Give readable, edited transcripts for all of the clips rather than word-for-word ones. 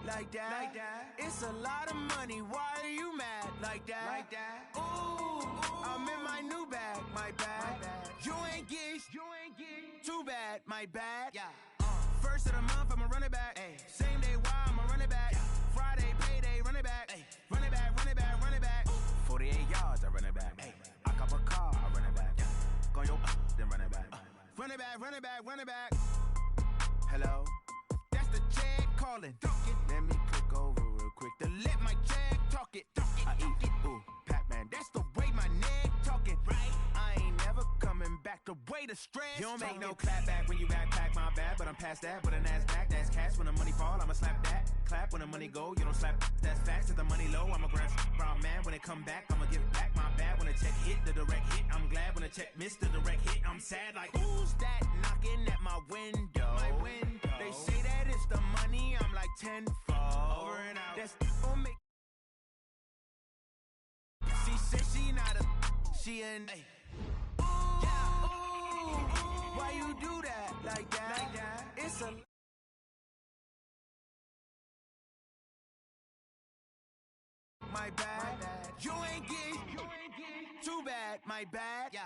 like that. It's a lot of money, why are you mad like that? Ooh, I'm in my new bag, my bad. You ain't geek, too bad, my bad. First of the month, I'ma run it back. Same day, why I'ma run it back. Friday, payday, run it back. Run it back, run it back, run it back. 48 yards, I run it back. I cop a car, I run it back. Go yo, then run it back. Run it back, run it back, run it back. Hello, that's the check calling. Let me click over real quick to let my check talk it. I eat it, ooh, Pac-Man, that's the way my neck talking. Right, I ain't never coming back the way the stress. You don't make no clap back when you backpack, my bad, but I'm past that. With a NASDAQ, that's cash. When the money fall, I'ma slap that. Clap when the money go, you don't slap. That's facts. If the money low, I'ma grab brown man. When it come back, I'ma give back my bad. When the check hit, the direct hit, I'm glad. When the check missed the direct hit, I'm sad. Like, who's that knocking at my window? They say that it's the money, I'm like tenfold. Over and out. That's gon' make. She said she not a. She an. Why you do that like that? It's a. My bad. You ain't geek. Too bad. My bad.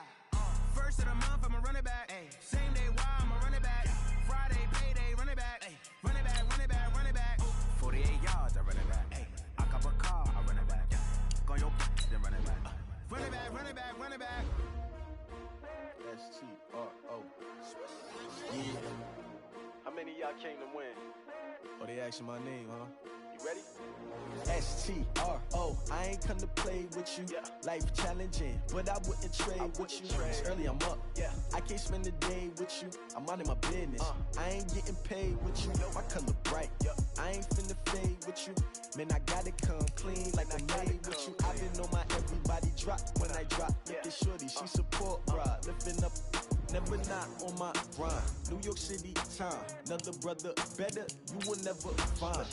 First of the month, I'ma run it back. Same day, why I'ma run it back. Friday, payday, run it back. Run it back, run it back, run it back. 48 yards, I run it back. I cop a car, I run it back. Go yo, then run it back. Run it back, run it back, run it back. STRO. Yeah. How many of y'all came to win? Oh, they asking my name, huh? You ready? STRO. I ain't come to play with you. Life challenging, but I wouldn't trade with you. It's early, I'm up. I can't spend the day with you. I'm minding my business. I ain't getting paid with you. My color bright. I ain't finna fade with you. Man, I gotta come clean like I'm made with you. I've been on my everybody drop when I drop. Look at shorty, she support ride. Lifting up. Never not on my grind. New York City time. Another brother better, you will never find.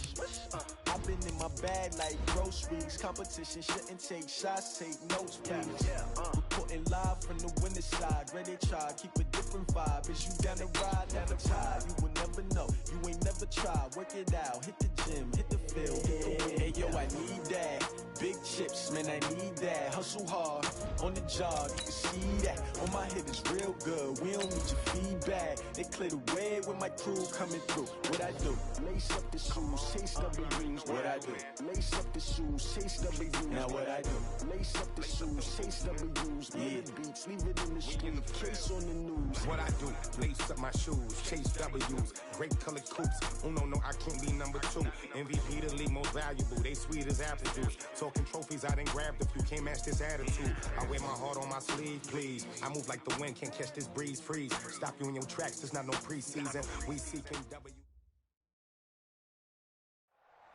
I've been in my bag like groceries. Competition shouldn't take shots, take notes, please. Reporting live from the winning side. Ready to try, keep a different vibe. Is you down the ride, never try. You will never know, you ain't never tried. Work it out, hit the gym, hit the field, hit the wind. Hey yo, I need that. Big chips, man, I need that. Hustle hard, on the job, you can see that. On my head is real good, we don't need your feedback. They clear the way with my crew coming through. What I do? Lace up the shoes, chase W's. What I do? Lace up the shoes, chase W's. Now what I do? Lace up the shoes, chase W's. Yeah, beats, leave it in the street, case on the news. What I do? Lace up my shoes, chase W's. Great colored coops. Oh no, I can't be number 2. MVP the league most valuable. They sweet as apple juice. Talking trophies, I done grabbed a few. Can't match this attitude. I wear my heart on my sleeve, please. I move like the wind, can't catch this breeze. Freeze. Stop you in your tracks. There's not no preseason. We seeking W.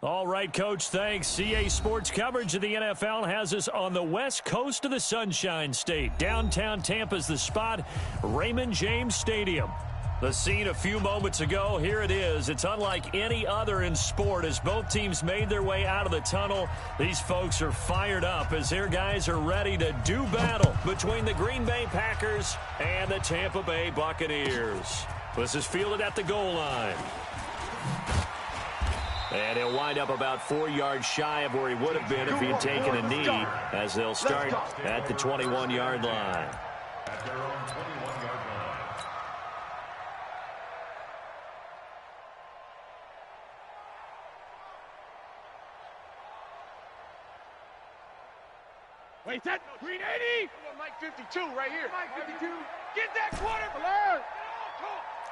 All right, Coach, thanks. CA Sports coverage of the NFL has us on the west coast of the Sunshine State. Downtown Tampa's the spot, Raymond James Stadium. The scene a few moments ago, here it is. It's unlike any other in sport as both teams made their way out of the tunnel. These folks are fired up as their guys are ready to do battle between the Green Bay Packers and the Tampa Bay Buccaneers. This is fielded at the goal line. And he'll wind up about 4 yards shy of where he would have been if he had taken a knee, as they'll start at the 21-yard line. Wait, that green 80. Mike 52 right here. Mike 52. Get that quarter. Alert.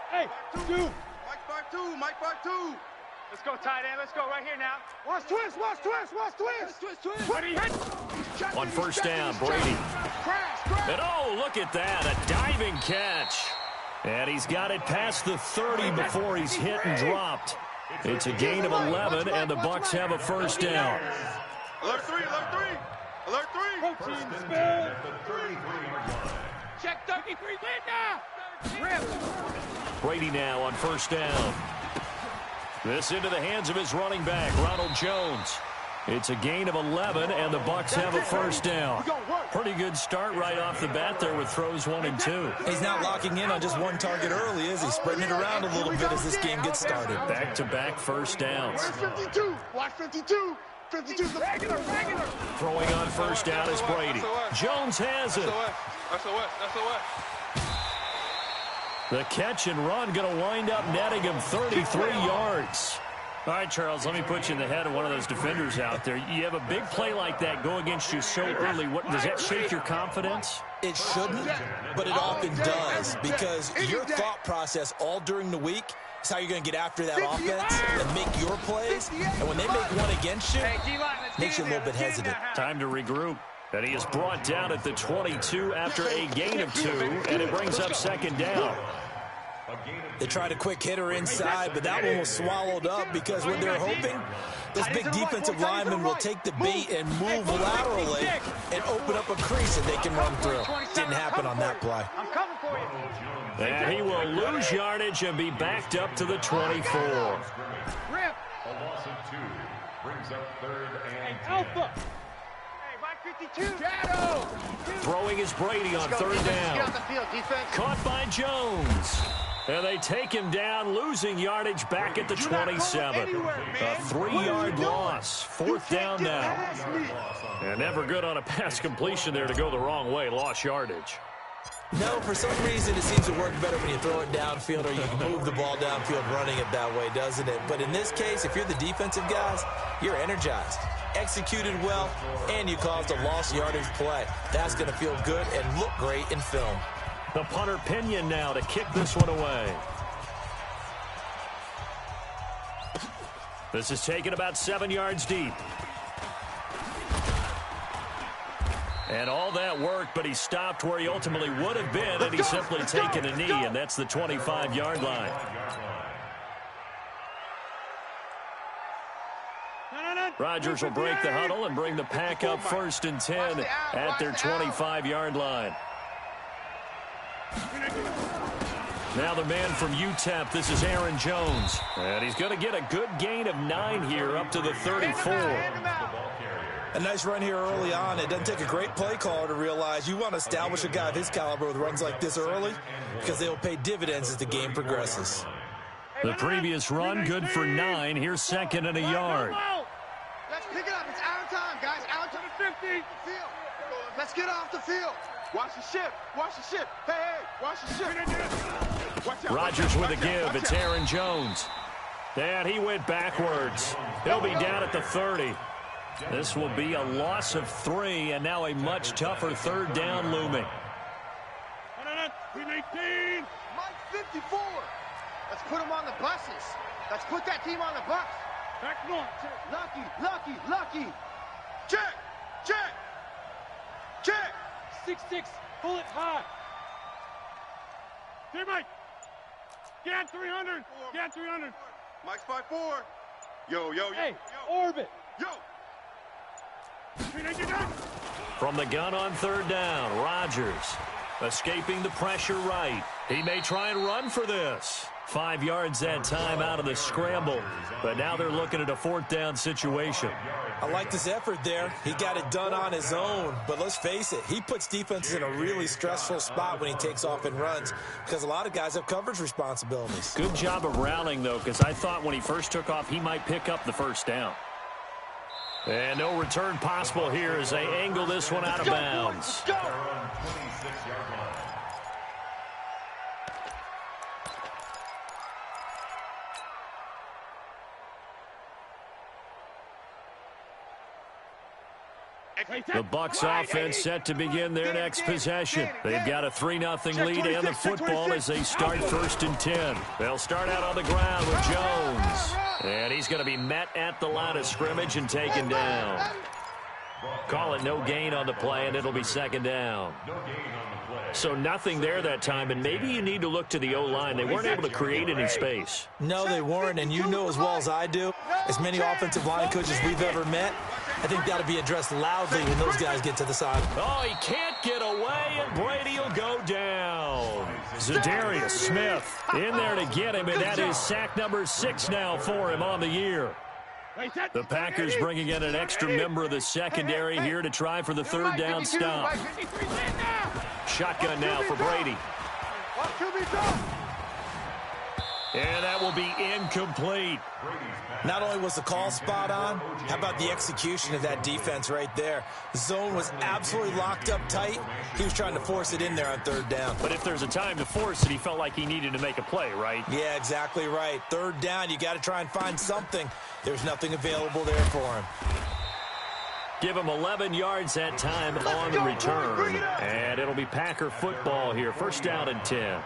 Hey, two. Mike 2. Let's go, tight end. Let's go right here now. Watch twist. When he hit. On first down, Brady. Crash. And oh, look at that. A diving catch. And he's got it past the 30 before he's hit and dropped. It's a gain of 11, and the Bucs have a first down. Alert 3. Protein spin. Check 33. Linda. Brady now on first down. This into the hands of his running back, Ronald Jones. It's a gain of 11, and the Bucs have a first down. Pretty good start right off the bat there with throws 1 and 2. He's not locking in on just one target early, is he? Spreading it around a little bit as this game gets started. Back-to-back first downs. 52. Watch 52. 52 is the regular. Throwing on first down is Brady. Jones has it. SOS. The catch and run going to wind up netting him 33 yards. All right, Charles, let me put you in the head of one of those defenders out there. You have a big play like that go against you so early. Does that shake your confidence? It shouldn't, but it often does, because your thought process all during the week is how you're going to get after that offense and make your plays. And when they make one against you, it makes you a little bit hesitant. Time to regroup. And he is brought down at the 22 after a gain of 2, and it brings up second down. They tried a quick hitter inside, but that one was swallowed up because when they're hoping this big defensive lineman will take the bait and move laterally and open up a crease that they can run through. Didn't happen on that play. I'm coming for you. And he will lose yardage and be backed up to the 24. Rip. A loss of 2 brings up 3rd and 10. Alpha. Hey, Mike 52. Shadow. Throwing is Brady on 3rd down. Get on the field, defense. Caught by Jones. And they take him down, losing yardage back at the 27. A 3-yard loss. 4th down now. And never good on a pass completion there to go the wrong way. Lost yardage. No, for some reason it seems to work better when you throw it downfield or you can move the ball downfield running it that way, doesn't it? But in this case, if you're the defensive guys, you're energized, executed well, and you caused a lost yardage play. That's going to feel good and look great in film. The punter Pinion now to kick this one away. This is taken about 7 yards deep. And all that worked, but he stopped where he ultimately would have been, and he's simply taken a knee, and that's the 25-yard line. Rodgers will break the huddle and bring the pack up 1st and 10 at their 25-yard line. Now the man from UTEP, this is Aaron Jones. And he's going to get a good gain of 9 here up to the 34. A nice run here early on. It doesn't take a great play caller to realize you want to establish a guy of his caliber with runs like this early because they'll pay dividends as the game progresses. The previous run good for 9. Here's 2nd and a yard. Let's pick it up. It's out of time, guys. Out to the 50. Let's get off the field. Watch the ship. Watch the ship. Hey, watch the ship. Rodgers with a give. It's Aaron Jones. And he went backwards. He'll be down at the 30. This will be a loss of 3, and now a much tougher 3rd down looming. 319. Mike 54. Let's put him on the buses. Let's put that team on the bus. Back north. Lucky. Check. 6-6. Pull it high. Hey, Mike. Get at 300. Get at 300. Mike's 5-4. Yo. Hey, orbit. Yo. From the gun on 3rd down, Rodgers escaping the pressure right. He may try and run for this. 5 yards that time out of the scramble. But now they're looking at a 4th down situation. I like this effort there. He got it done on his own. But let's face it, he puts defenses in a really stressful spot when he takes off and runs because a lot of guys have coverage responsibilities. Good job of rallying, though, because I thought when he first took off, he might pick up the 1st down. And no return possible here as they angle this one out of bounds. The Bucs offense set to begin their next possession. They've got a 3-0 lead and the football as they start 1st and 10. They'll start out on the ground with Jones. And he's going to be met at the line of scrimmage and taken down. Call it no gain on the play, and it'll be 2nd down. So nothing there that time, and maybe you need to look to the O-line. They weren't able to create any space. No, they weren't, and you know as well as I do, as many offensive line coaches we've ever met, I think that'll be addressed loudly when those guys get to the side. Oh, he can't get away, and Brady will go down. Zadarius Smith in there to get him, and that is sack number 6 now for him on the year. The Packers bringing in an extra member of the secondary here to try for the third down stop. Shotgun now for Brady. And that will be incomplete. Not only was the call spot on, how about the execution of that defense right there? The zone was absolutely locked up tight. He was trying to force it in there on third down. But if there's a time to force it, he felt like he needed to make a play, right? Yeah, exactly right. Third down, you got to try and find something. There's nothing available there for him. Give him 11 yards that time on the return. And it'll be Packer football here. First down and 10.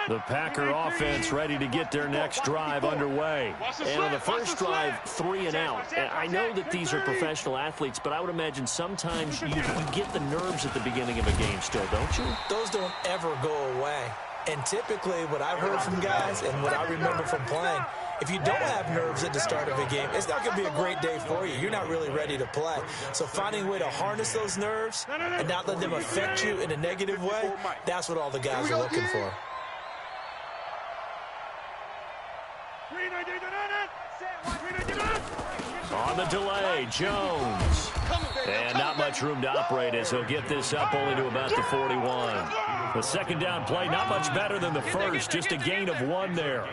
The Packer offense ready to get their next drive underway. And on the first drive, 3 and out. And I know that these are professional athletes, but I would imagine sometimes you get the nerves at the beginning of a game still, don't you? Those don't ever go away. And typically what I've heard from guys and what I remember from playing, if you don't have nerves at the start of a game, it's not going to be a great day for you. You're not really ready to play. So finding a way to harness those nerves and not let them affect you in a negative way, that's what all the guys are looking for. On the delay, Jones. And not much room to operate as he'll get this up only to about the 41. The second down play, not much better than the first, just a gain of 1 there.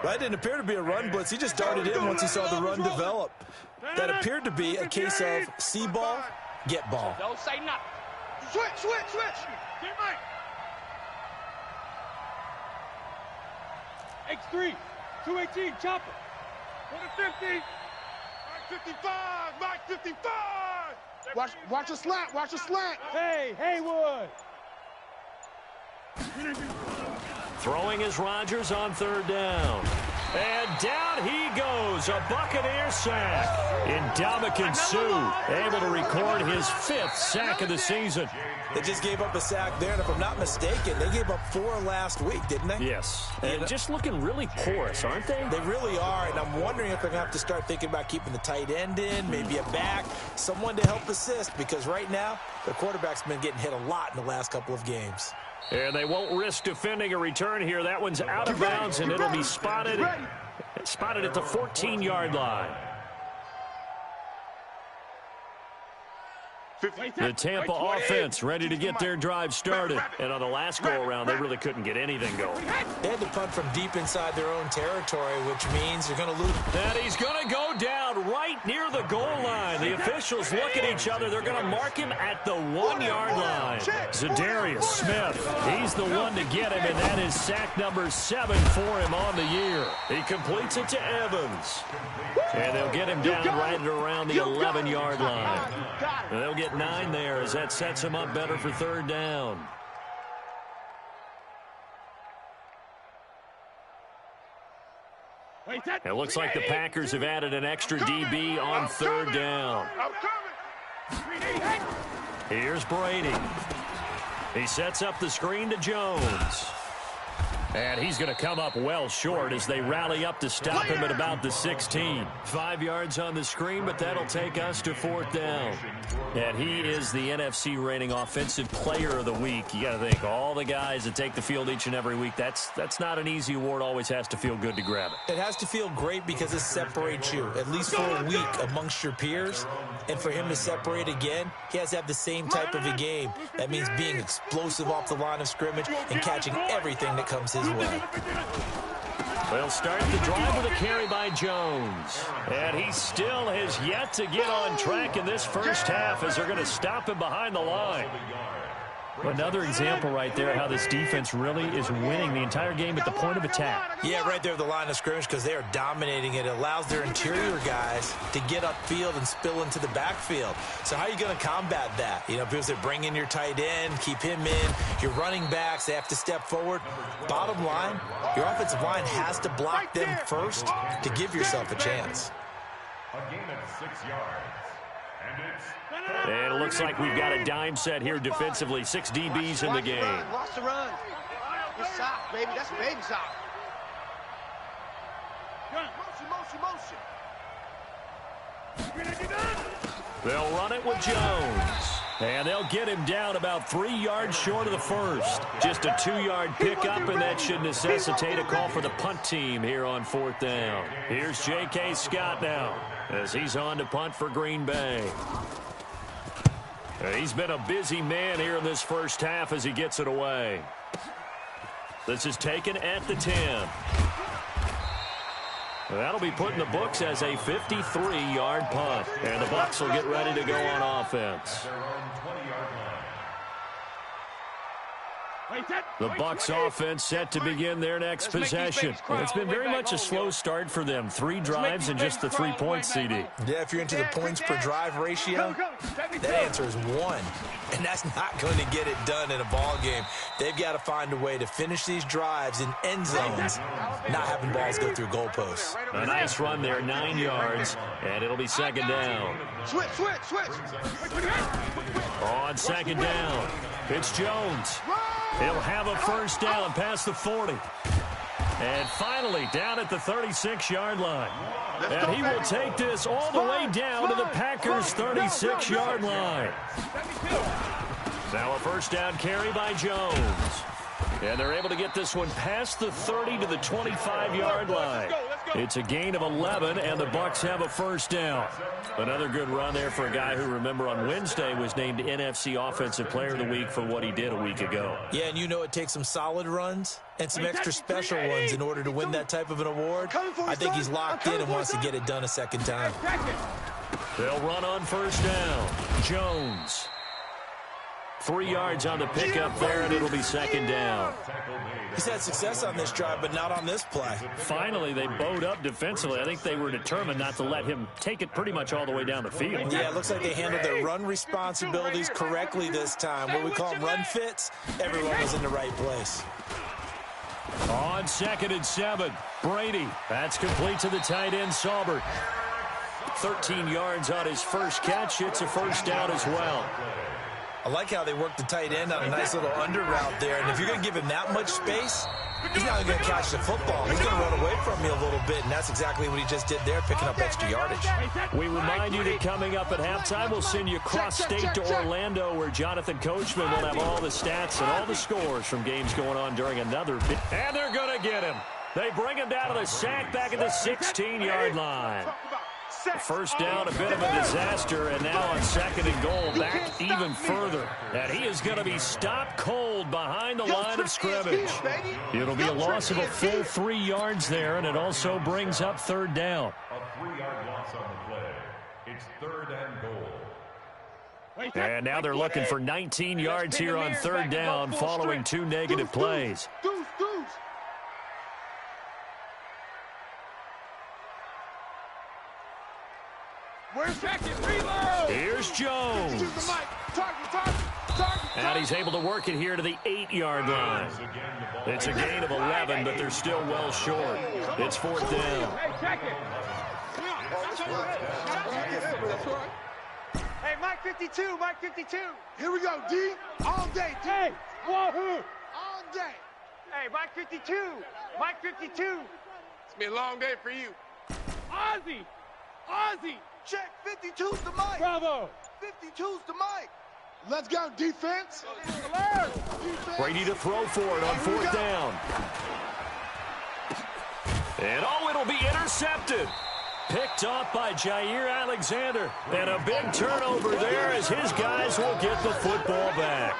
That didn't appear to be a run blitz. He just darted in once he saw the run develop. That appeared to be a case of see ball, get ball. Don't say nothing. Switch. X3, 218, chopper. 150. Mike 55, Mike 55. Watch a slant. Hey, Haywood. Throwing is Rodgers on third down. And down he goes, a Buccaneer sack. Ndamukong Suh able to record his 5th sack of the season. They just gave up a sack there, and if I'm not mistaken, they gave up 4 last week, didn't they? Yes. And just looking really porous, aren't they? They really are, and I'm wondering if they're going to have to start thinking about keeping the tight end in, maybe a back, someone to help assist, because right now, the quarterback's been getting hit a lot in the last couple of games. And they won't risk defending a return here. That one's out of bounds, and it'll be spotted at the 14-yard line. The Tampa offense ready to get their drive started. And on the last go-around, they really couldn't get anything going. They had to punt from deep inside their own territory, which means they're going to lose. And he's going to go down right near the goal line. The officials look at each other. They're going to mark him at the 1-yard line. Zadarius Smith, he's the one to get him, and that is sack number 7 for him on the year. He completes it to Evans. And they'll get him down right at around the 11-yard line. And they'll get 9 there as that sets him up better for third down. It looks like the Packers have added an extra DB on third down. Here's Brady. He sets up the screen to Jones. And he's going to come up well short as they rally up to stop him at about the 16. 5 yards on the screen, but that'll take us to fourth down. And he is the NFC rating offensive player of the week. You got to think, all the guys that take the field each and every week, that's not an easy award. Always has to feel good to grab it. It has to feel great because it separates you, at least for a week, amongst your peers. And for him to separate again, he has to have the same type of a game. That means being explosive off the line of scrimmage and catching everything that comes his way. They'll start the drive with a carry by Jones. And he still has yet to get on track in this first half as they're going to stop him behind the line. Another example right there how this defense really is winning the entire game at the point of attack. Yeah, right there at the line of scrimmage because they are dominating it. It allows their interior guys to get upfield and spill into the backfield. So how are you going to combat that? You know, because they bring in your tight end, keep him in. Your running backs, they have to step forward. Bottom line, your offensive line has to block them first to give yourself a chance. A gain of 6 yards. And it's... And it looks like we've got a dime set here defensively. 6 DBs in the game. Watch the run. Good sock, baby. That's a baby sock. Motion. They'll run it with Jones. And they'll get him down about 3 yards short of the first. Just a 2-yard pickup, and that should necessitate a call for the punt team here on 4th down. Here's J.K. Scott now as he's on to punt for Green Bay. He's been a busy man here in this first half as he gets it away. This is taken at the 10. That'll be put in the books as a 53-yard punt. And the Bucs will get ready to go on offense. The Bucs offense set to begin their next possession. It's been very much a slow start for them. 3 drives and just the 3 points, CD. Yeah, if you're into the points per drive ratio, that answer is 1. And that's not going to get it done in a ball game. They've got to find a way to finish these drives in end zones, not having balls go through goalposts. A nice run there, 9 yards, and it'll be 2nd down. Switch. On 2nd down, it's Jones. He'll have a first down past the 40. And finally down at the 36-yard line. And he will take this all the way down to the Packers' 36-yard line. Now a first down carry by Jones. And they're able to get this one past the 30 to the 25-yard line. It's a gain of 11, and the Bucs have a first down. Another good run there for a guy who, remember, on Wednesday was named NFC Offensive Player of the Week for what he did a week ago. Yeah, and you know it takes some solid runs and some extra special ones in order to win that type of an award. I think he's locked in and wants to get it done a second time. They'll run on first down. Jones. 3 yards on the pickup there, and it'll be 2nd down. He's had success on this drive, but not on this play. Finally, they bowed up defensively. I think they were determined not to let him take it pretty much all the way down the field. Yeah, it looks like they handled their run responsibilities correctly this time. What we call them run fits, everyone was in the right place. On 2nd and 7, Brady. That's complete to the tight end, Saubert. 13 yards on his first catch. It's a first down as well. I like how they work the tight end on a nice little under route there. And if you're going to give him that much space, he's not going to catch the football. He's going to run away from you a little bit, and that's exactly what he just did there, picking up extra yardage. We remind you that coming up at halftime, we'll send you cross-state to Orlando, where Jonathan Coachman will have all the stats and all the scores from games going on during another bit. And they're going to get him. They bring him down to the sack back at the 16-yard line. First down, a bit of a disaster, and now on 2nd and goal, back even further. And he is going to be stopped cold behind the line of scrimmage. It'll be a loss of a full 3 yards there, and it also brings up 3rd down. A 3-yard loss on the play. It's 3rd and goal. And now they're looking for 19 yards here on 3rd down following 2 negative plays. Here's Jones. And he's able to work it here to the 8-yard line. It's a gain of 11, but they're still well short. It's 4th down. Hey, Mike 52, Mike 52. Here we go, D. All day, D. Hey, all day. Hey, Mike 52, Mike 52. It's going to be a long day for you. Ozzy. Check, 52's the mic. Bravo. 52's the mic. Let's go, defense. Brady to throw for it on 4th down. And it'll be intercepted. Picked off by Jair Alexander. And a big turnover there as his guys will get the football back.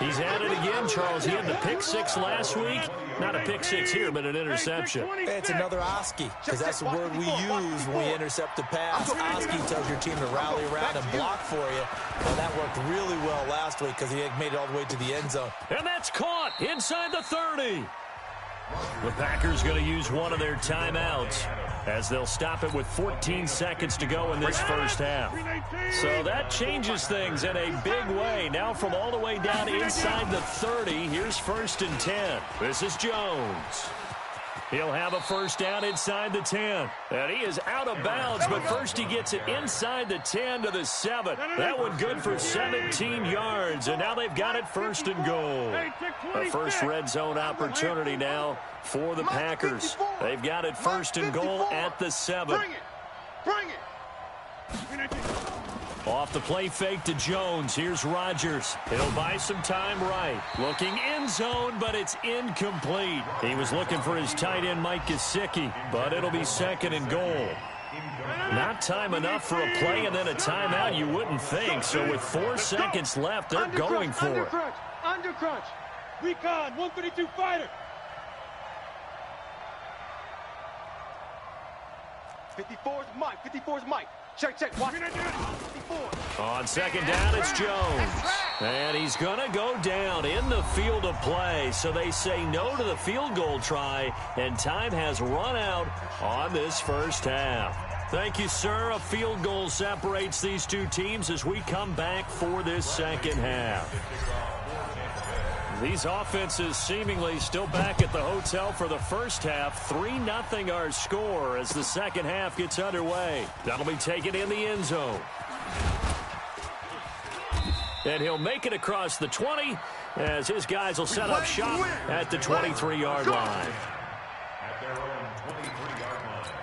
He's had it again, Charles. He had the pick 6 last week. Not a pick 6 here, but an interception. It's another OSCE, because that's the word we use when we intercept a pass. OSCE tells your team to rally around and block for you. Well, that worked really well last week because he made it all the way to the end zone. And that's caught inside the 30. The Packers going to use one of their timeouts as they'll stop it with 14 seconds to go in this first half. So that changes things in a big way. Now from all the way down inside the 30, here's 1st and 10. This is Jones. He'll have a first down inside the 10. And he is out of bounds, but first he gets it inside the 10 to the 7. That one good for 17 yards, and now they've got it 1st and goal. The first red zone opportunity now for the Packers. They've got it 1st and goal at the 7. Bring it. Off the play fake to Jones. Here's Rodgers. He'll buy some time right. Looking end zone, but it's incomplete. He was looking for his tight end, Mike Gesicki, but it'll be 2nd and goal. Not time enough for a play and then a timeout, you wouldn't think. So with 4 seconds left, they're going for it. Under crunch. Recon, 132 fighter. 54's Mike. 54's Mike. Check. Watch. 54. On 2nd down, it's Jones. And he's going to go down in the field of play. So they say no to the field goal try, and time has run out on this first half. Thank you, sir. A field goal separates these two teams as we come back for this second half. These offenses seemingly still back at the hotel for the first half. 3-0 our score as the second half gets underway. That'll be taken in the end zone. And he'll make it across the 20 as his guys will set up shop at the 23-yard line. At their own 23-yard line.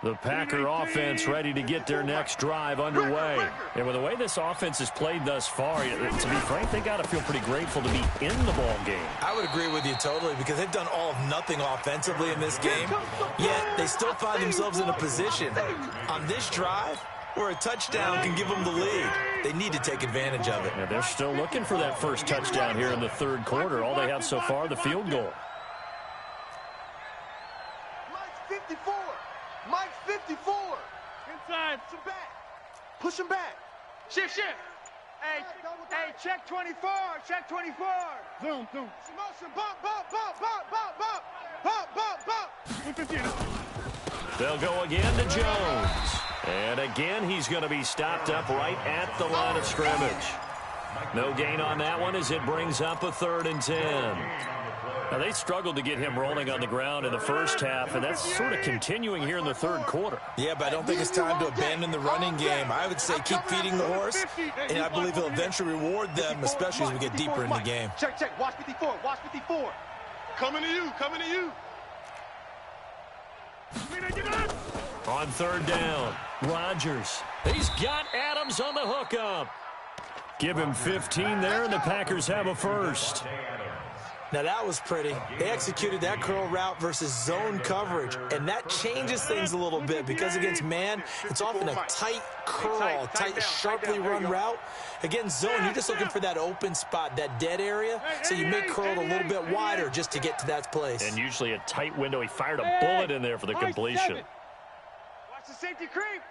The Packer offense ready to get their next drive underway. And with the way this offense has played thus far, to be frank, they got to feel pretty grateful to be in the ball game. I would agree with you totally because they've done all of nothing offensively in this game, yet they still find themselves in a position on this drive where a touchdown can give them the lead. They need to take advantage of it. Yeah, they're still looking for that first touchdown here in the third quarter. All they have so far, the field goal. Mike's 54. Mike's 54. Inside. Push him back. Push him back. Shift. Hey, check 24. Check 24. Zoom. Motion. Bump. They'll go again to Jones. And again, he's going to be stopped up right at the line of scrimmage. No gain on that one as it brings up a 3rd and 10. Now, they struggled to get him rolling on the ground in the first half, and that's sort of continuing here in the third quarter. Yeah, but I don't think it's time to abandon the running game. I would say keep feeding the horse, and I believe he'll eventually reward them, especially as we get deeper in the game. Check. Watch 54. Coming to you. On 3rd down, Rodgers. He's got Adams on the hookup. Give him 15 there, and the Packers have a first. Now, that was pretty. They executed that curl route versus zone coverage, and that changes things a little bit because against man, it's often a tight curl, tight, sharply run route. Against zone, you're just looking for that open spot, that dead area, so you may curl it a little bit wider just to get to that place. And usually a tight window. He fired a bullet in there for the completion. Watch the safety creep.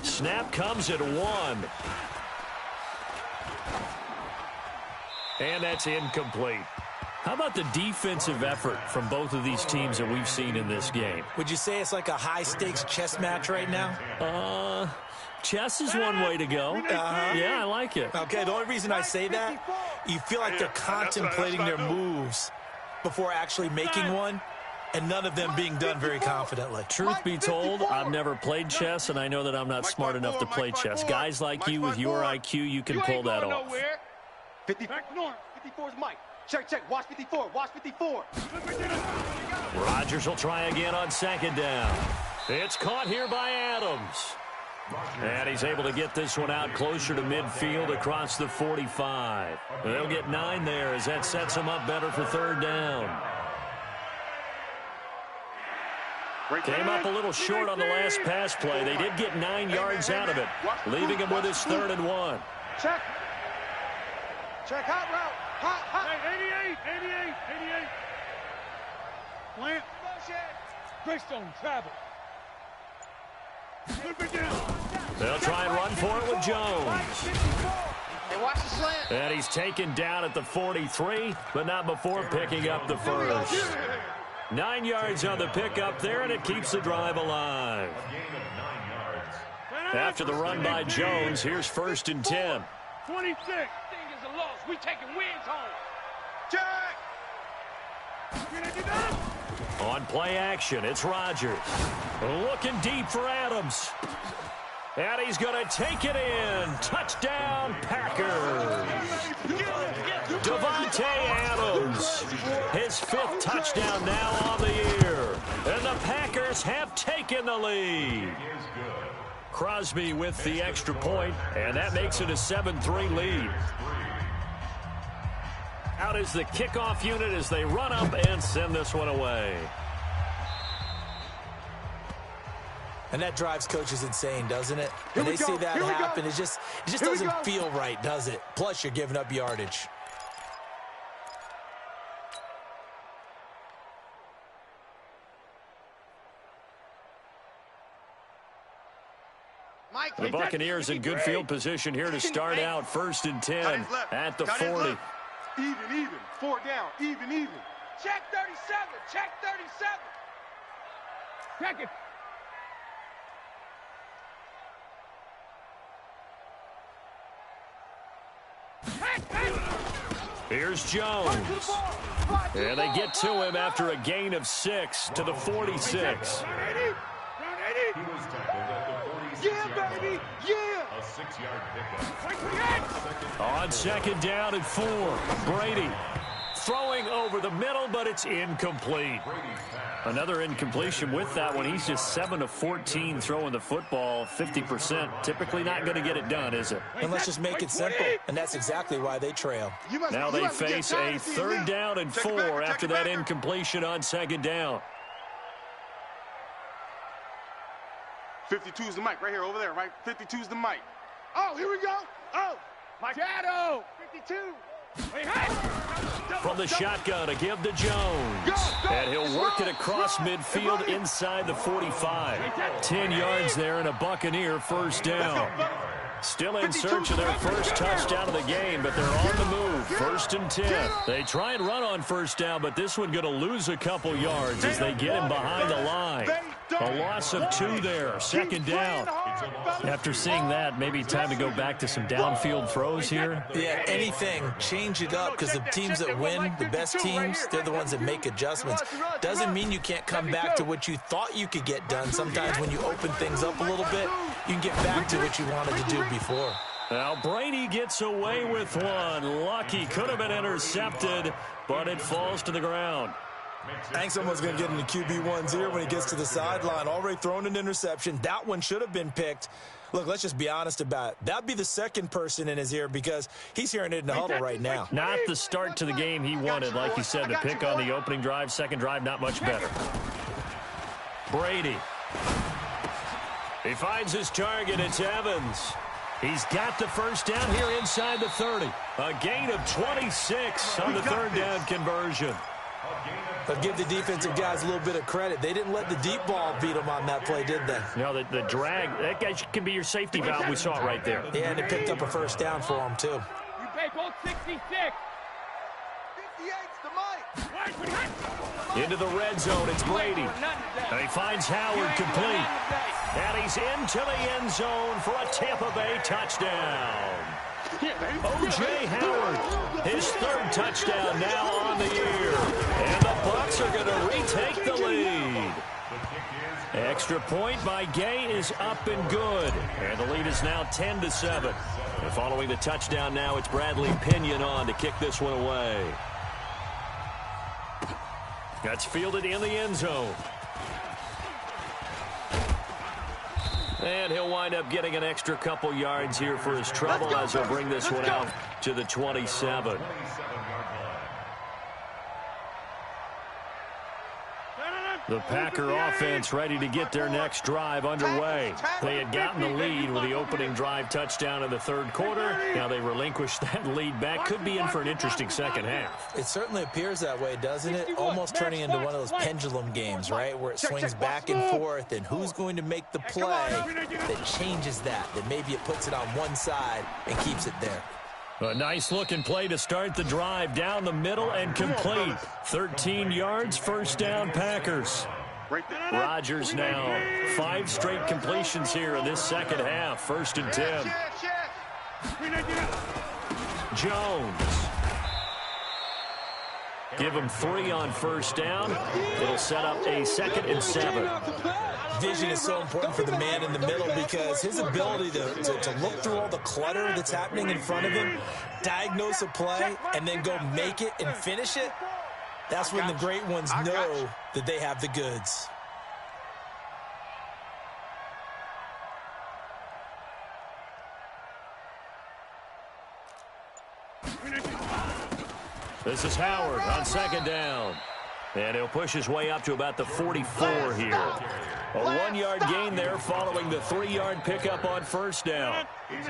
Snap comes at 1. And that's incomplete. How about the defensive effort from both of these teams that we've seen in this game? Would you say it's like a high-stakes chess match right now? Chess is one way to go. Yeah, I like it. Okay, the only reason I say that, you feel like they're contemplating their moves before actually making one, and none of them being done very confidently. Truth be told, I've never played chess, and I know that I'm not smart enough to play chess. Guys like you with your IQ, you can pull that off. 54's Mike. Check. Watch 54. Rodgers will try again on 2nd down. It's caught here by Adams. And he's able to get this one out closer to midfield across the 45. They'll get 9 there as that sets them up better for 3rd down. Came up a little short on the last pass play. They did get 9 yards out of it, leaving him with his 3rd and 1. Check. Hot route. Hot. Hey, 88. Plant. Greystone travel. They'll try and run for it with Jones. Hey, watch the slant. And he's taken down at the 43, but not before picking up the first. 9 yards on the pickup there, and it keeps the drive alive. After the run by Jones, here's 1st and 10. 26. Thing is a loss. We taking wins home. Check. On play action, it's Rodgers. Looking deep for Adams. And he's going to take it in. Touchdown, Packers. Davante Adams, his 5th touchdown now on the year. And the Packers have taken the lead. Crosby with the extra point, and that makes it a 7-3 lead. Out is the kickoff unit as they run up and send this one away. And that drives coaches insane, doesn't it? When they see that happen, it just doesn't feel right, does it? Plus, you're giving up yardage. The Buccaneers in good field position here to start out. 1st and 10 at the 40. Even. 4 down. Even. Check 37. Check 37. Check it. Here's Jones. And they get to him after a gain of 6 to the 46. Yeah, baby. Yeah. A 6-yard pickup. On 2nd down and 4. Brady throwing over the middle, but it's incomplete. Another incompletion with that one. He's just 7 of 14 throwing the football, 50%. Typically not going to get it done, is it? And let's just make it simple. And that's exactly why they trail. Now they face a 3rd down and 4 after that incompletion on 2nd down. 52's the mic right here, over there, right? 52's the mic. Oh, here we go. Oh, Mike. Shadow. 52. From the shotgun to give to Jones. And he'll work it across midfield inside the 45. 10 yards there and a Buccaneer 1st down. Still in search of their first touchdown of the game, but they're on the move. 1st and 10. They try and run on 1st down, but this one going to lose a couple yards as they get him behind the line. A loss of 2 there. 2nd down. After seeing that, maybe time to go back to some downfield throws here. Yeah, anything. Change it up, because the teams that win, the best teams, they're the ones that make adjustments. Doesn't mean you can't come back to what you thought you could get done. Sometimes when you open things up a little bit, you can get back to what you wanted to do before. Now Brady gets away with one. Lucky, could have been intercepted, but it falls to the ground. I think someone's going to get into QB1's ear when he gets to the sideline. Already thrown an interception. That one should have been picked. Look, let's just be honest about it. That'd be the second person in his ear because he's hearing it in the huddle right now. Not the start to the game he wanted. Like you said, the pick on the opening drive, 2nd drive, not much better. Brady. He finds his target. It's Evans. He's got the 1st down here inside the 30. A gain of 26 on the 3rd down conversion. But give the defensive guys a little bit of credit. They didn't let the deep ball beat them on that play, did they? No, the drag, that guy can be your safety valve. We saw it right there. Yeah, and it picked up a 1st down for him, too. You pay both 66. 58's the mic. Into the red zone, it's Brady. And he finds Howard complete. And he's into the end zone for a Tampa Bay touchdown. O.J. Howard, his 3rd touchdown now on the year. And the Bucs are going to retake the lead. Extra point by Gay is up and good. And the lead is now 10-7. And following the touchdown now, it's Bradley Pinion on to kick this one away. That's fielded in the end zone. And he'll wind up getting an extra couple yards here for his trouble as he'll bring this one out to the 27. The Packer offense ready to get their next drive underway. They had gotten the lead with the opening drive touchdown in the 3rd quarter. Now they relinquished that lead back. Could be in for an interesting 2nd half. It certainly appears that way, doesn't it? Almost turning into one of those pendulum games, right? Where it swings back and forth, and who's going to make the play that changes that maybe it puts it on one side and keeps it there. A nice-looking play to start the drive down the middle and complete. 13 yards, 1st down Packers. Rodgers now 5 straight completions here in this 2nd half. 1st and 10. Jones. Give him 3 on first down. It'll set up a 2nd and 7. Vision is so important for the man in the middle because his ability to look through all the clutter that's happening in front of him, diagnose a play, and then go make it and finish it, that's when the great ones know that they have the goods. This is Howard on 2nd down. And he'll push his way up to about the 44 here. A 1-yard gain there following the 3-yard pickup on first down. Let's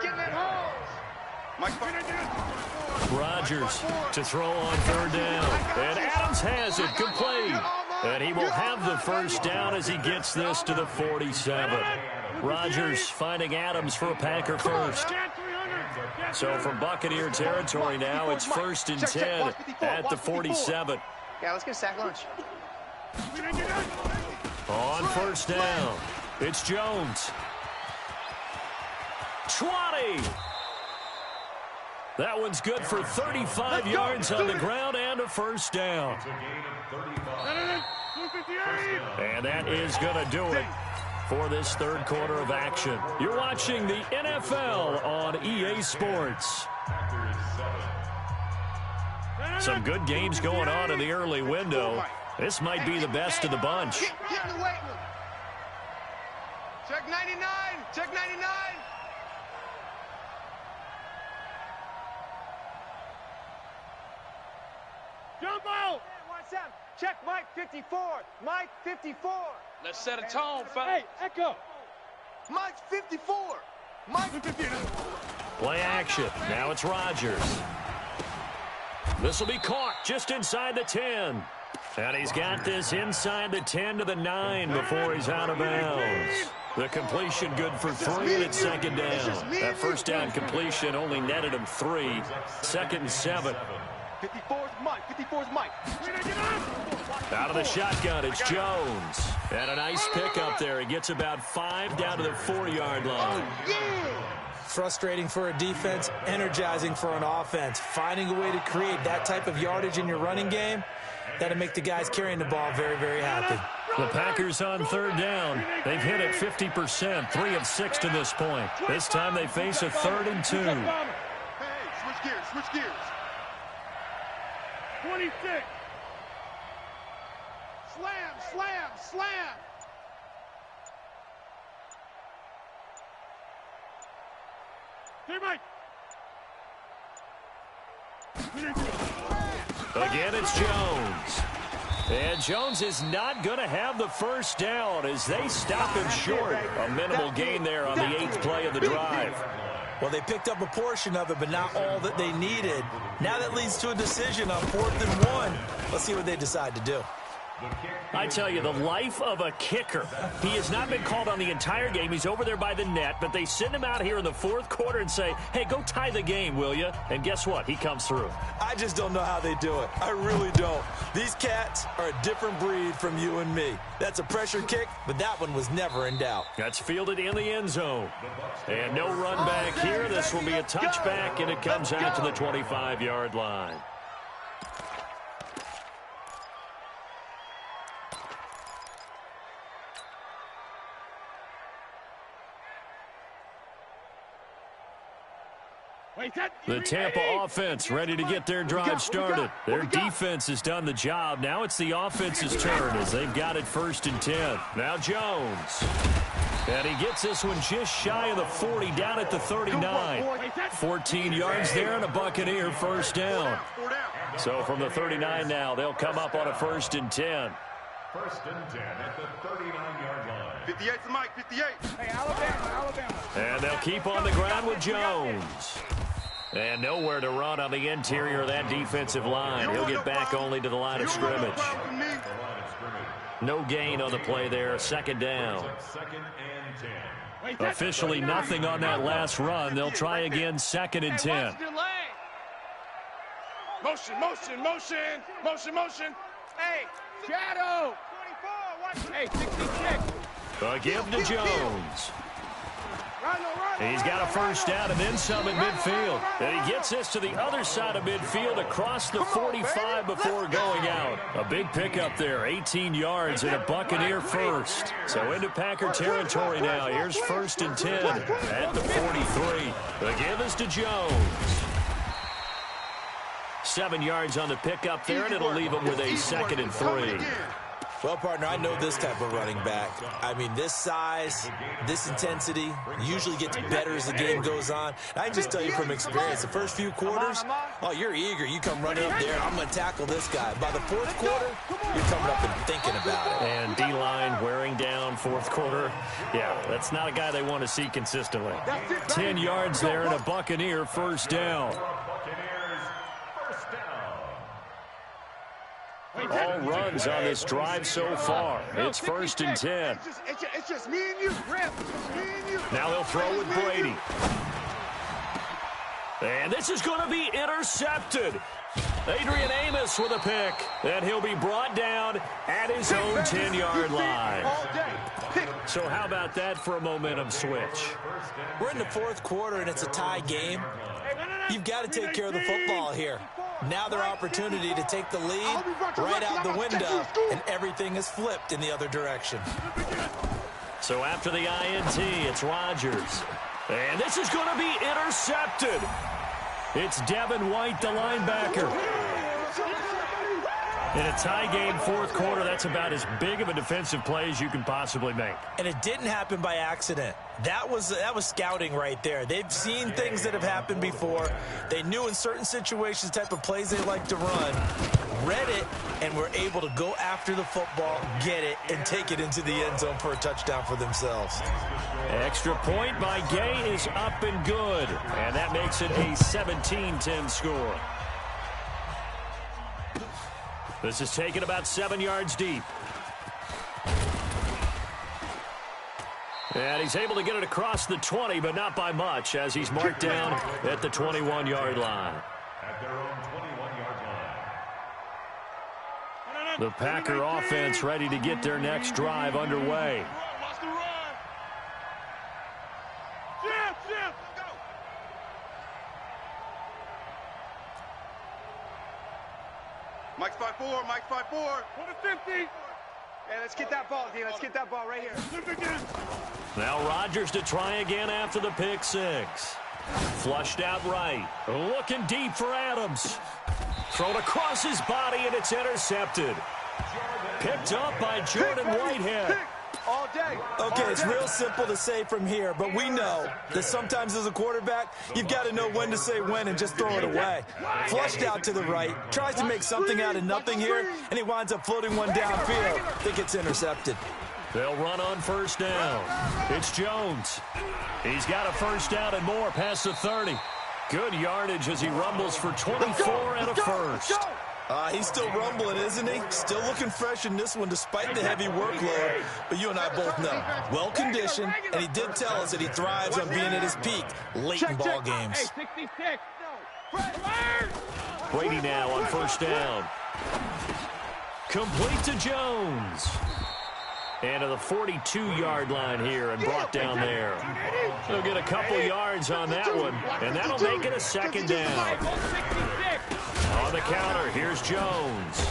get that hole. Rodgers to throw on 3rd down. And Adams has it complete. And he will have the first down as he gets this to the 47. Rodgers finding Adams for a Packer first. So from Buccaneer territory now, it's 1st and 10 at the 47. Yeah, let's get a sack lunch. On first down, it's Jones. 20. That one's good for 35 yards on the ground and a first down. And that is going to do it for this 3rd quarter of action. You're watching the NFL on EA Sports. Some good games going on in the early window. This might be the best of the bunch. Get in the weight room. Check 99. Check 99. Jump out. Watch out. Check Mike 54. Mike 54. Let's set a tone, fella. Hey, Echo. Mike 54. Mike 54. Play action. Now it's Rodgers. This will be caught just inside the 10. And he's got this inside the 10 to the 9 before he's out of bounds. The completion good for 3, and it's 2nd down. That first down completion only netted him 3. 2nd and 7. 54's Mike. 54's Mike. Out of the shotgun, it's Jones. And a nice pickup there. He gets about 5 down to the 4-yard line. Frustrating for a defense, energizing for an offense. Finding a way to create that type of yardage in your running game, that'll make the guys carrying the ball very, very happy. The Packers on 3rd down. They've hit it 50%, 3 of 6 to this point. This time they face a 3rd and 2. Hey, switch gears. Switch gears. 26. Slam, slam, slam. Hey, Mike. Again, it's Jones. And Jones is not going to have the first down as they stop him short. A minimal gain there on the 8th play of the drive. Well, they picked up a portion of it, but not all that they needed. Now that leads to a decision on 4th and 1. Let's see what they decide to do. I tell you, the life of a kicker. He has not been called on the entire game. He's over there by the net, but they send him out here in the 4th quarter and say, hey, go tie the game, will you? And guess what? He comes through. I just don't know how they do it. I really don't. These cats are a different breed from you and me. That's a pressure kick, but that one was never in doubt. That's fielded in the end zone. And no run back here. This will be a touchback, and it comes out to the 25-yard line. The Tampa offense ready to get their drive started. Their defense has done the job. Now it's the offense's turn as they've got it 1st and 10. Now Jones. And he gets this one just shy of the 40 down at the 39. 14 yards there and a Buccaneer first down. So from the 39 now, they'll come up on a 1st and 10. 1st and 10 at the 39-yard line. 58 for Mike, 58. Hey, Alabama. And they'll keep on the ground with Jones. And nowhere to run on the interior of that defensive line. He'll get back only to the line of scrimmage. No gain on the play there. 2nd down. 2nd and 10. Officially nothing on that last run. They'll try again 2nd and 10. Motion, motion, motion, motion, motion. Hey, shadow. 24, watch. Hey, 66. A give to Jones. He's got a first down and then some at midfield. And he gets this to the other side of midfield across the 45 before going out. A big pickup there, 18 yards and a Buccaneer first. So into Packer territory now. Here's 1st and 10 at the 43. The give is to Jones. 7 yards on the pickup there, and it'll leave him with a 2nd and 3. Well, partner, I know this type of running back. I mean, this size, this intensity usually gets better as the game goes on. I can just tell you from experience, the first few quarters, oh, you're eager. You come running up there, I'm going to tackle this guy. By the 4th quarter, you're coming up and thinking about it. And D-line wearing down 4th quarter. Yeah, that's not a guy they want to see consistently. 10 yards there and a Buccaneer first down. All runs on this drive so far. It's 1st and 10. It's just me and you, Griff. Me and you. Now they'll throw with Brady. And this is going to be intercepted. Adrian Amos with a pick. And he'll be brought down at his own 10-yard line. So how about that for a momentum switch? We're in the 4th quarter, and it's a tie game. You've got to take care of the football here. Now their opportunity to take the lead right out the window, and everything is flipped in the other direction. So after the INT, it's Rodgers. And this is going to be intercepted. It's Devin White, the linebacker. In a tie game, 4th quarter, that's about as big of a defensive play as you can possibly make. And it didn't happen by accident. That was scouting right there. They've seen things that have happened before. They knew in certain situations the type of plays they like to run, read it, and were able to go after the football, get it, and take it into the end zone for a touchdown for themselves. Extra point by Gay is up and good. And that makes it a 17-10 score. This is taken about 7 yards deep. And he's able to get it across the 20, but not by much, as he's marked down at the 21-yard line. At their own 21-yard line. The Packer offense ready to get their next drive underway. Mike's 5-4, Mike's 5-4. Put a 50. Hey, let's get that ball, D. Let's get that ball right here. Now Rodgers to try again after the pick six. Flushed out right. Looking deep for Adams. Thrown across his body, and it's intercepted. Picked up by Jordan Whitehead. All day. Okay, it's real simple to say from here, but we know that sometimes as a quarterback, you've got to know when to say when and just throw it away. Flushed out to the right, tries to make something out of nothing here, and he winds up floating one downfield. I think it's intercepted. They'll run on first down. It's Jones. He's got a first down and more past the 30. Good yardage as he rumbles for 24 and a first. He's still rumbling, isn't he? Still looking fresh in this one despite the heavy workload. But you and I both know, well-conditioned, and he did tell us that he thrives on being at his peak late in ball games. Brady now on first down. Complete to Jones. And to the 42-yard line here and brought down there. He'll get a couple yards on that one, and that'll make it a second down. On the counter, here's Jones.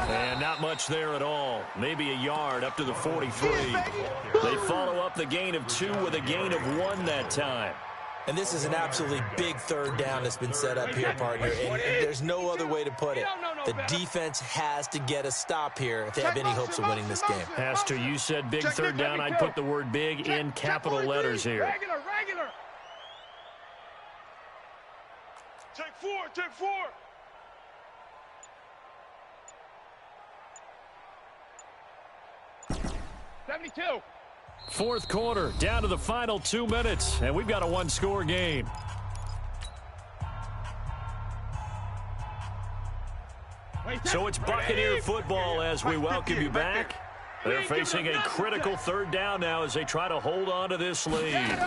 And not much there at all. Maybe a yard up to the 43. They follow up the gain of 2 with a gain of 1 that time. And this is an absolutely big third down that's been set up here, partner. And there's no other way to put it. The defense has to get a stop here if they have any hopes of winning this game. Pastor, you said big third down. I'd put the word big in capital letters here. Regular. Take 4. 72. Fourth quarter, down to the final 2 minutes, and we've got a one-score game. So it's Buccaneer football as we welcome you back. They're facing a critical third down now as they try to hold on to this lead.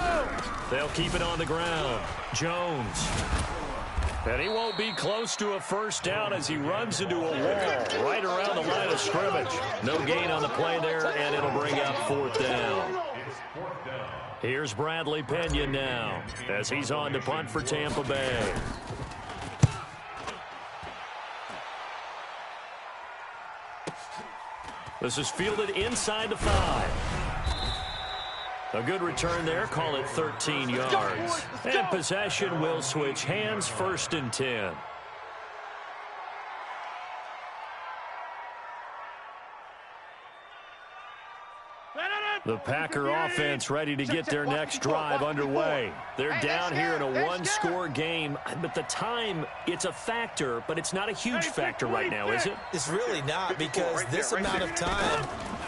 They'll keep it on the ground. Jones. And he won't be close to a first down as he runs into a wall right around the line of scrimmage. No gain on the play there, and it'll bring up fourth down. It's 4th down. Here's Bradley Pena now as he's on to punt for Tampa Bay. This is fielded inside the 5. A good return there. Call it 13 yards. And possession will switch hands. 1st and 10. The Packer offense ready to get their next drive underway. They're down here in a one-score game, but the time, it's a factor, but it's not a huge factor right now, is it? It's really not, because this amount of time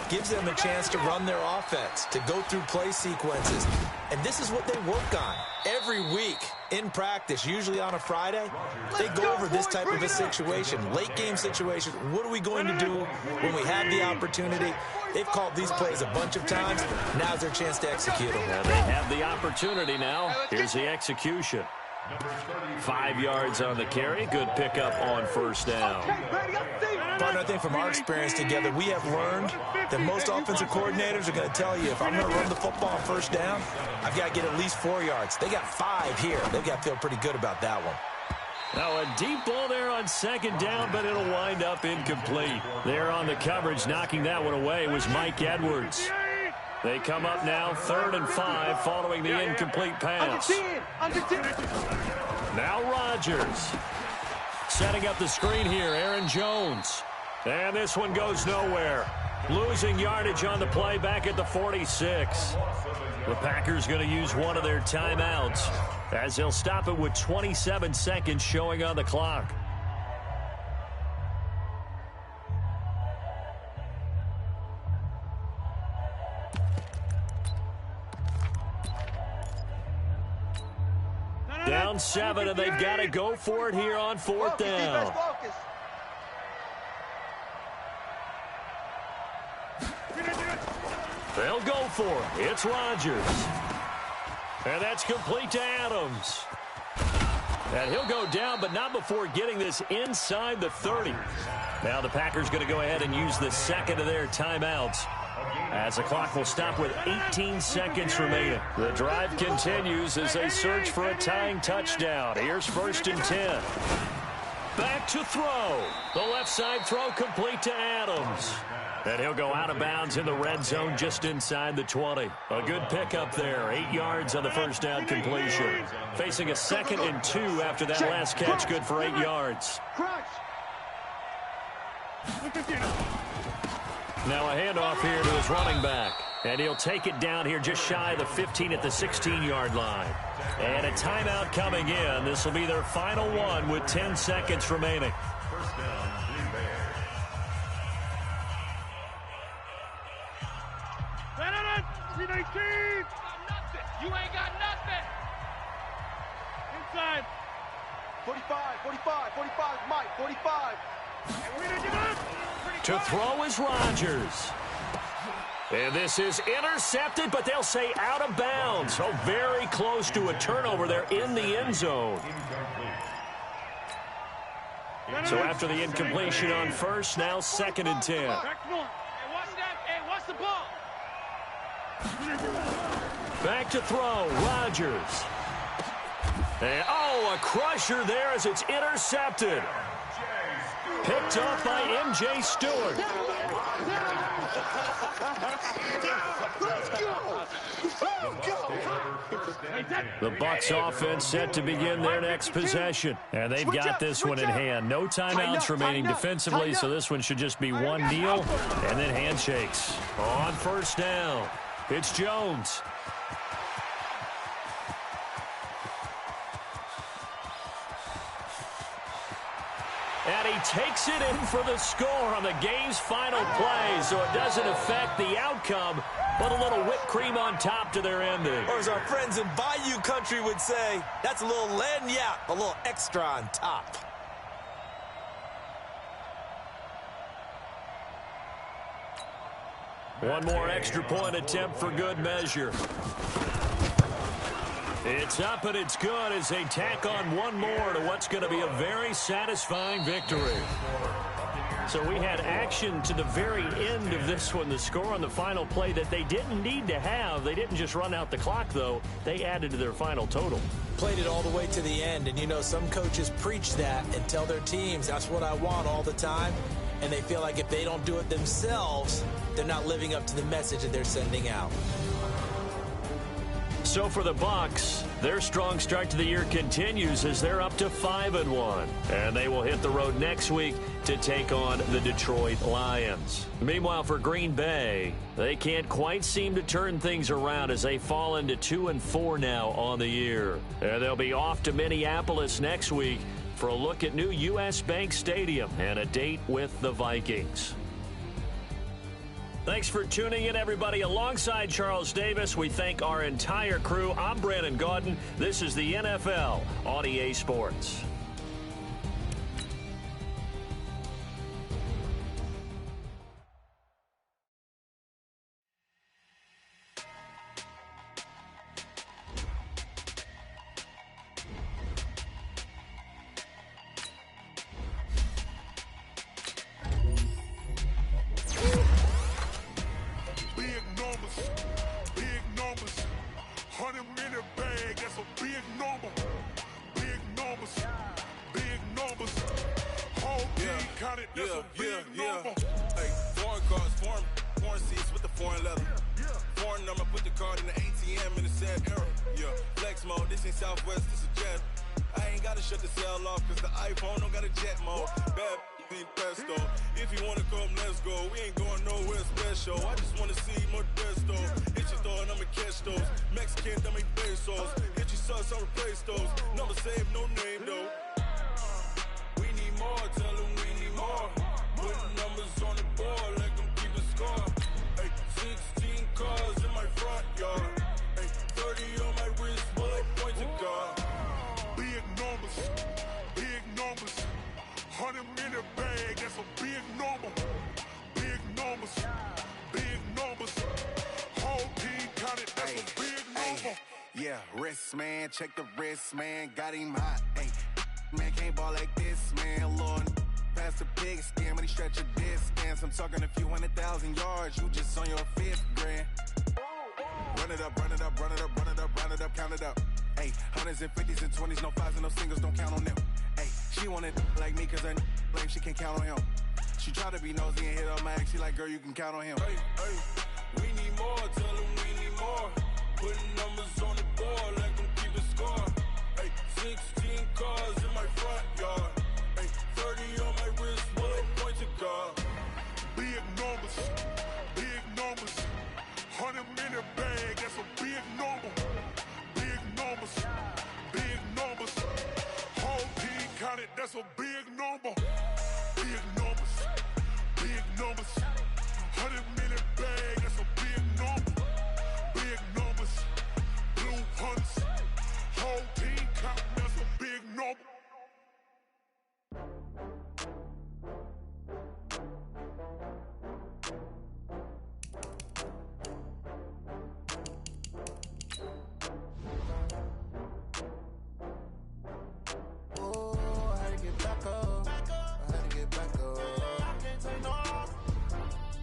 gives them a chance to run their offense, to go through play sequences. And this is what they work on every week in practice, usually on a Friday. They go over this type of a situation, late-game situation. What are we going to do when we have the opportunity? They've called these plays a bunch of times. Now's their chance to execute them. Yeah, they have the opportunity now. Here's the execution. 5 yards on the carry. Good pickup on 1st down. Partner, I think from our experience together, we have learned that most offensive coordinators are going to tell you, if I'm going to run the football on 1st down, I've got to get at least 4 yards. They got 5 here. They've got to feel pretty good about that one. Now a deep ball there on 2nd down, but it'll wind up incomplete. There on the coverage, knocking that one away was Mike Edwards. They come up now 3rd and 5 following the incomplete pass. Now Rodgers. Setting up the screen here, Aaron Jones. And this one goes nowhere. Losing yardage on the play back at the 46. The Packers going to use one of their timeouts as they'll stop it with 27 seconds showing on the clock. Down 7, and they've got to go for it here on 4th down. They'll go for it. It's Rodgers. And that's complete to Adams. And he'll go down, but not before getting this inside the 30. Now the Packers going to go ahead and use the 2nd of their timeouts, as the clock will stop with 18 seconds remaining. The drive continues as they search for a tying touchdown. Here's 1st and 10. Back to throw. The left side throw complete to Adams. And he'll go out of bounds in the red zone just inside the 20. A good pickup there. 8 yards on the 1st down completion. Facing a 2nd and 2 after that last catch. Good for 8 yards. Now a handoff here to his running back. And he'll take it down here just shy of the 15 at the 16-yard line. And a timeout coming in. This will be their final one with 10 seconds remaining. You ain't got nothing. Inside. 45, Mike, 45. To throw is Rodgers. And this is intercepted, but they'll say out of bounds. So very close to a turnover there in the end zone. So after the incompletion on 1st, now 2nd and 10. Hey, watch that. Hey, watch the ball. Back to throw, Rodgers. And, oh, a crusher there as it's intercepted. Picked off by M.J. Stewart. The Bucs offense set to begin their next possession. And they've got this one in hand. No timeouts remaining defensively, so this one should just be one kneel and then handshakes. On 1st down, it's Jones. And he takes it in for the score on the game's final play, so it doesn't affect the outcome, but a little whipped cream on top to their ending. Or as our friends in Bayou Country would say, that's a little lagniappe, a little extra on top. One more extra point attempt for good measure. It's up and it's good as they tack on one more to what's going to be a very satisfying victory. So we had action to the very end of this one. The score on the final play that they didn't need to have. They didn't just run out the clock, though. They added to their final total. Played it all the way to the end. And, you know, some coaches preach that and tell their teams, that's what I want all the time. And they feel like if they don't do it themselves, they're not living up to the message that they're sending out. So for the Bucs, their strong start to the year continues as they're up to 5-1. And they will hit the road next week to take on the Detroit Lions. Meanwhile, for Green Bay, they can't quite seem to turn things around as they fall into 2-4 now on the year. And they'll be off to Minneapolis next week for a look at new U.S. Bank Stadium and a date with the Vikings. Thanks for tuning in, everybody. Alongside Charles Davis, we thank our entire crew. I'm Brandon Gaudin. This is the NFL on EA Sports. Man, check the wrist, man, got him hot, ayy. Man, can't ball like this, man, Lord. Past the big skin, when he stretch a distance. I'm talking a few 100,000 yards, you just on your 5th grand. Run it up, run it up, run it up, run it up, run it up, count it up. Ayy, 100s and 50s and 20s, no 5s and no singles, don't count on them. Ayy, she wanted like me, cause her lame, she can't count on him. She tried to be nosy and hit up my ex, she like, girl, you can count on him. We need more, tell them we need more. Putting numbers on the board like I'm keeping score. Ay, 16 cars in my front yard. Ay, 30 on my wrist, bullet point to God. Big numbers, big numbers. 100 in the bag, that's a big number. Big numbers, big numbers. Whole team counted, that's a big number. Big numbers, big numbers. 100 in the bag, that's a big number. Big numbers, blue hunts, whole team count, that's a big number. Oh, I had to get back up. I had to get back up. I can't take no loss.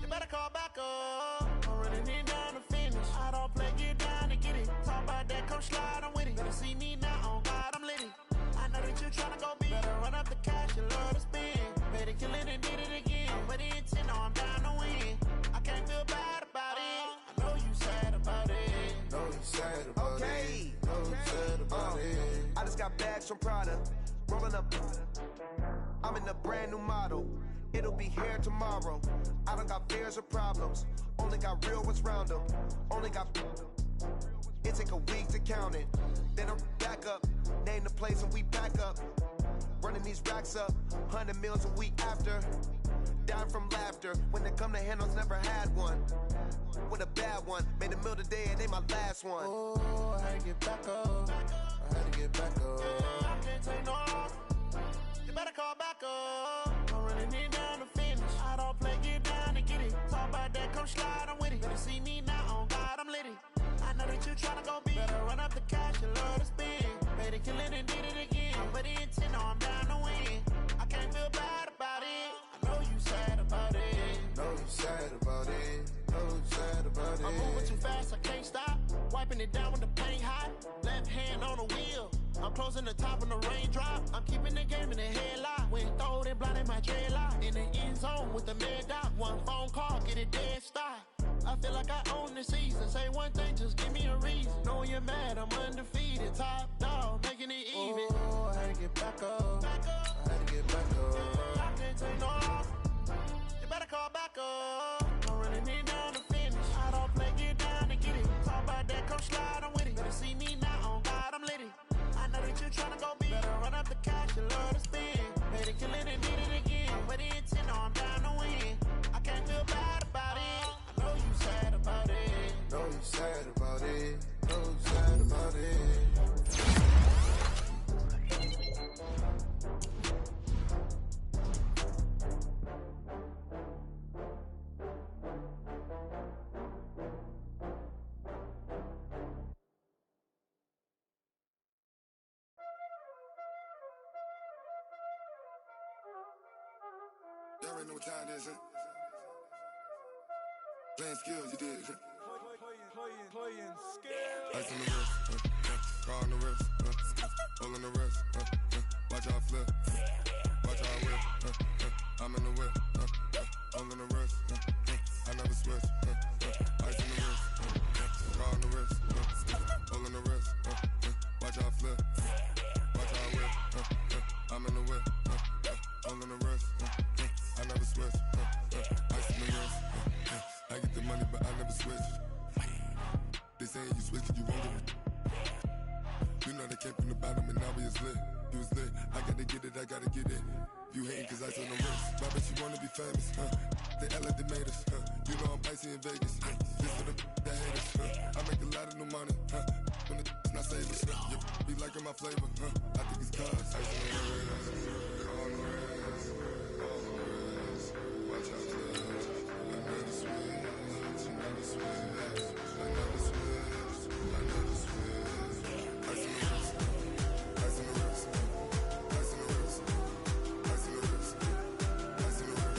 You better call back up. I'm running it down to finish. I don't play, get down to get it. Talk about that, come slide, I'm with it. Better see me now, on God, I'm lit it. I know that you tryna go big. Better run up the cash, you love to spend. Better kill it and did it again. But the intent, no, I'm down to win. I can't feel bad about it. I know you sad about it. Know you sad about Okay. it. Know you sad about it. I just got bags from Prada. Rolling up. I'm in a brand new model. It'll be here tomorrow. I don't got fears or problems. Only got real ones round them. Only got. It take a week to count it. Then I'm back up. Name the place and we back up. Running these racks up. 100 meals a week after. Dying from laughter. When they come to handles, never had one. With a bad one. Made a meal today and they my last one. Oh, I had to get back up. I had to get back up. I can't take no loss. You better call back up. I'm running it down to finish. I don't play, get down to get it. Talk about that, come slide, I'm with it. Better see me now, on God, I'm lit it. I know that you tryna go big. Better run up the cash, you love to spend. Better kill it and did it again. But the intent, no, I'm down to win. I can't feel bad about it. I know you sad too fast, I can't stop. Wiping it down with the paint hot. Left hand on the wheel. I'm closing the top on the raindrop. I'm keeping the game in the headlock. When throwed and blinded my dreadlock. In the end zone with the mad dot. One phone call, get it dead stop. I feel like I own the season. Say one thing, just give me a reason. Knowing you're mad, I'm undefeated. Top dog, making it even. Oh, I had to get back up. I had to get back up. I can't take no off. You better call back up. I'm running it down to finish. I don't play, get down to get it. Talk about that, come slide, I'm with it. Better see me now, on God, I'm lit it. I know that you're tryna go big. Better run up the cash, you love to spend. Made it, kill it, and did it again. I'm with the intent, I'm down to win. I can't feel bad about it. I know you sad about it. Know you sad about it. Know you sad about it. Y'all already know what time it is, huh? Playing skills, you did. Playing Ice on the wrist, car on the wrist, hole in the wrist, watch out flip, watch out whip, I'm in the whip, hole in the wrist, I never switch, ice on the wrist, car on the wrist, hole in the wrist, watch out flip, watch out whip, I'm in the whip, hole in the wrist, I never switch, ice on the wrist, I get the money but I never switch. They saying you switch and you won't get it. You know they came from the bottom and now we is lit. You was lit, I gotta get it, I gotta get it. You hating cause ice on the wrist. Why bet you wanna be famous, huh? They act like they made us, huh? You know I'm icy in Vegas, Just for the that hate us, I make a lot of new money, When the not savers, You be liking my flavor, I think it's cause ice on the wrist, on the wrist, on the wrist. Watch out, cuz I never switch, I never switch. I never switch, I never switch. Ice in the wrist, ice in the wrist, ice in the wrist, ice in the wrist, ice in the wrist,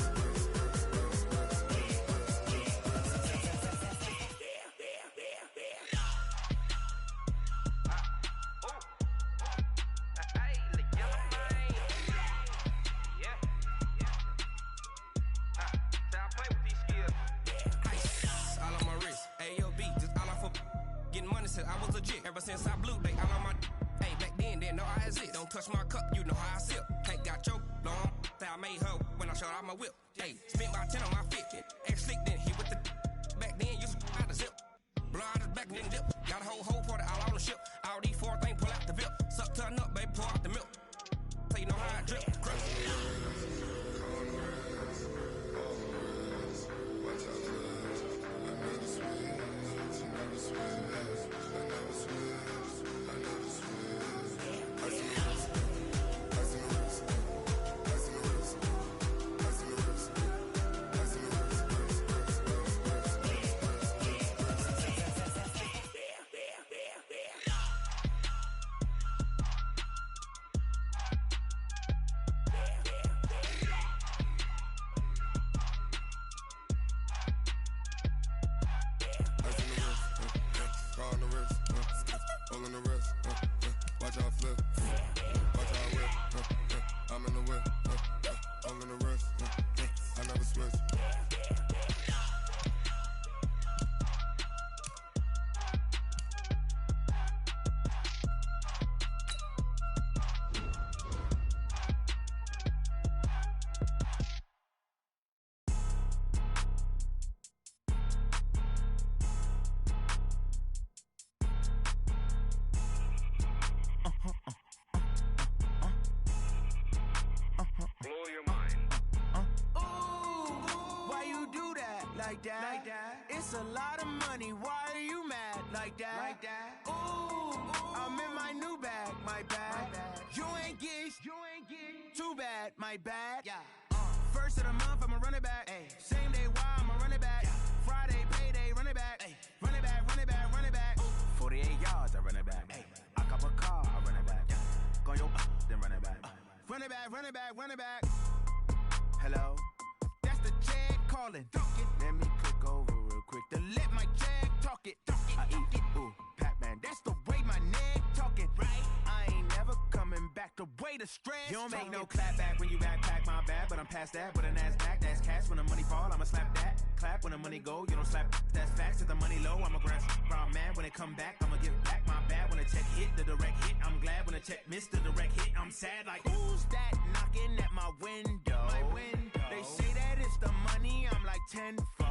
I was legit ever since I blew. They all on my hey back then didn't know I exist. Don't touch my cup, you know how I sip. Can't got choked long. Say I made her when I showed out my whip. Hey, spent my 10 on my fit. Ex slick then he with the back then used to out the zip. Blow out his back then dip. Got a whole party all on the ship. All these 4 things pull out the VIP. Suck turn up, baby, pour out the milk. So you know how I drip. Crush. Watch out, cuz I never switch, I never switch. I never switch, I never switch. Ice in the wrist, ice in the wrist, ice in the wrist, ice in the wrist, ice in the wrist, car on the wrist, hole in the wrist, watch out flip, watch out whip, I'm in the whip, hole in the wrist, I never switch. Like that. It's a lot of money. Why are you mad like that? Ooh, I'm in my new bag, my bad. You ain't get too bad, my bad. Yeah. First of the month, I'ma run it back. Ay. Same day, why I'ma run it back. Friday, payday, run it back. Ay. Run it back, run it back, run it back. 48 yards, I run it back. Ay. I cop a car, I run it back. Go yo, then run it back. Run it back, run it back, run it back. Hello? That's the check calling. Let me click over real quick to let my check talk it. the stress. You don't make no clap back when you backpack, my bad, but I'm past that. With an ass back, that's cash. When the money fall, I'ma slap that. Clap when the money go, you don't slap. That's facts. If the money low, I'ma grab brown man. When it come back, I'ma give back my bad. When the check hit, the direct hit, I'm glad. When the check missed the direct hit, I'm sad like, who's that knocking at my window? They say that it's the money, I'm like 10 for